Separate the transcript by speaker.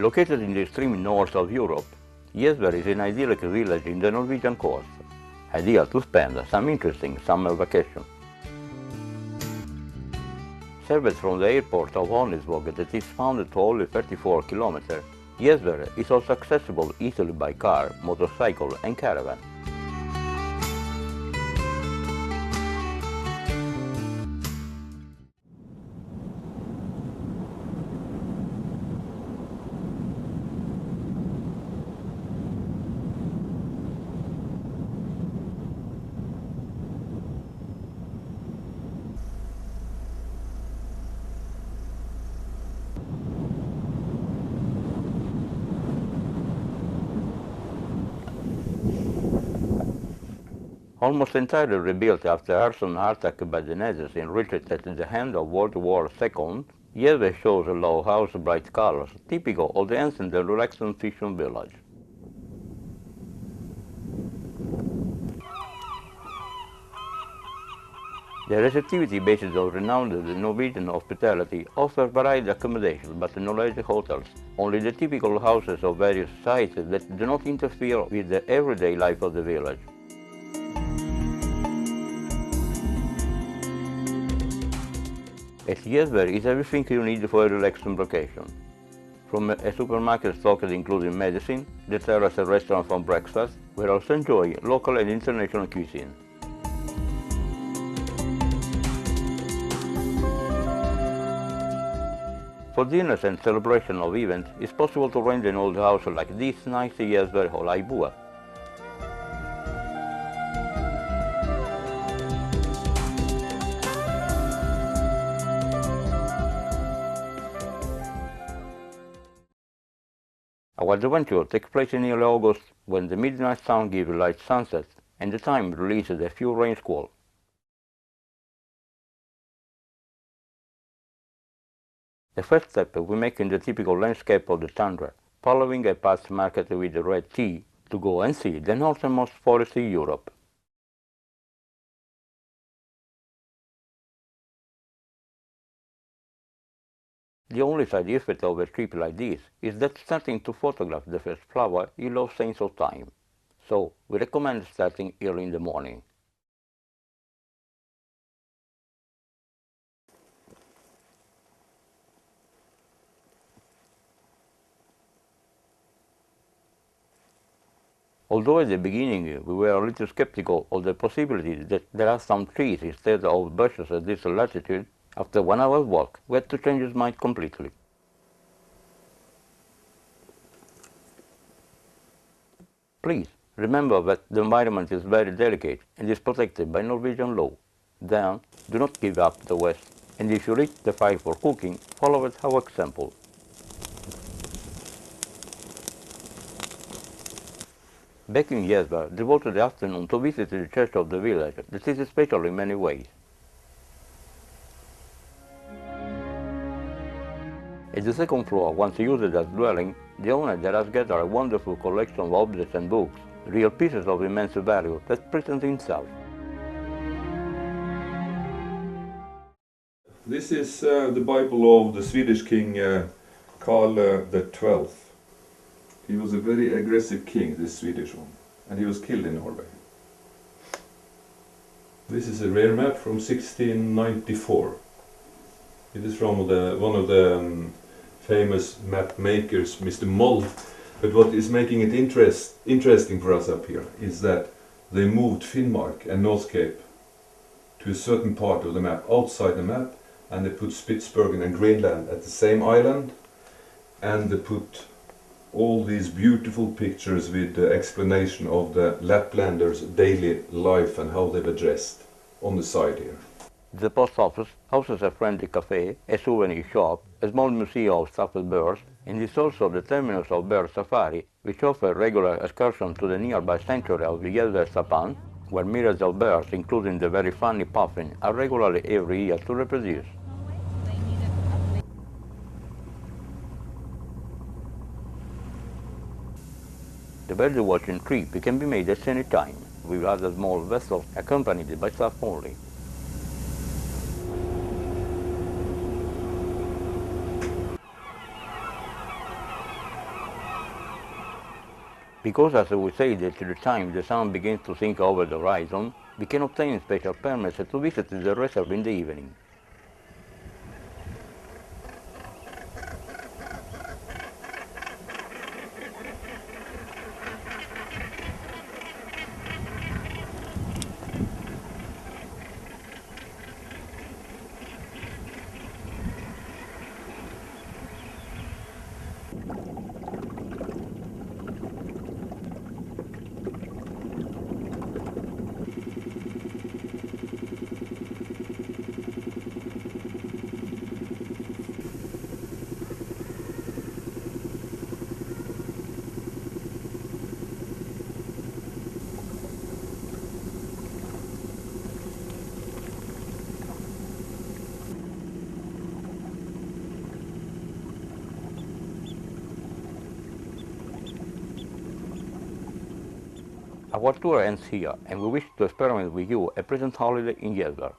Speaker 1: Located in the extreme north of Europe, Gjesvær is an idyllic village in the Norwegian coast, ideal to spend some interesting summer vacation. Served from the airport of Honningsvåg that is found to only 34 kilometers, Gjesvær is also accessible easily by car, motorcycle and caravan. Almost entirely rebuilt after arson attack by the Nazis and reached at the end of World War II, Gjesvær shows low house bright colors, typical of the ancient and relaxed fishing village. The receptivity based on renowned Norwegian hospitality offers varied accommodations but no large hotels, only the typical houses of various sizes that do not interfere with the everyday life of the village. At Gjesvær is everything you need for a relaxing vacation. From a supermarket stocked including medicine, the terrace a restaurant for breakfast, we also enjoy local and international cuisine. For dinners and celebration of events, it's possible to rent an old house like this nice Gjesvær Bua. Our adventure takes place in early August when the midnight sun gives light sunset and the time releases a few rain squalls. The first step we make in the typical landscape of the tundra, following a path marked with the red T to go and see the northernmost forest in Europe. The only side effect of a trip like this is that starting to photograph the first flower you lose sense of time. So we recommend starting early in the morning. Although at the beginning we were a little skeptical of the possibility that there are some trees instead of bushes at this latitude, after 1 hour's walk, we had to change his mind completely. Please, remember that the environment is very delicate and is protected by Norwegian law. Then, do not give up the West, and if you reach the fire for cooking, follow our example. Back in Gjesvær, devoted the afternoon to visit the church of the village that is special in many ways. At the second floor, once used as dwelling, the owner there has gathered a wonderful collection of objects and books, real pieces of immense value that present himself.
Speaker 2: This is the Bible of the Swedish king Karl XII. He was a very aggressive king, this Swedish one, and he was killed in Norway. This is a rare map from 1694. It is from one of the famous map makers, Mr. Moll. But what is making it interesting for us up here is that they moved Finnmark and North Cape to a certain part of the map, outside the map, and they put Spitsbergen and Greenland at the same island, and they put all these beautiful pictures with the explanation of the Laplanders' daily life and how they were dressed on the side here.
Speaker 1: The post office houses a friendly cafe, a souvenir shop, a small museum of stuffed birds, and is also the terminus of bird safari, which offers regular excursions to the nearby sanctuary of Gjesvær Sapan, where myriads of birds, including the very funny puffin, are regularly every year to reproduce. The bird watching trip can be made at any time, with other small vessels accompanied by staff only. Because as we say that to the time the sun begins to sink over the horizon, we can obtain special permits to visit the reserve in the evening. Our tour ends here, and we wish to experiment with you a pleasant holiday in Gjesvær.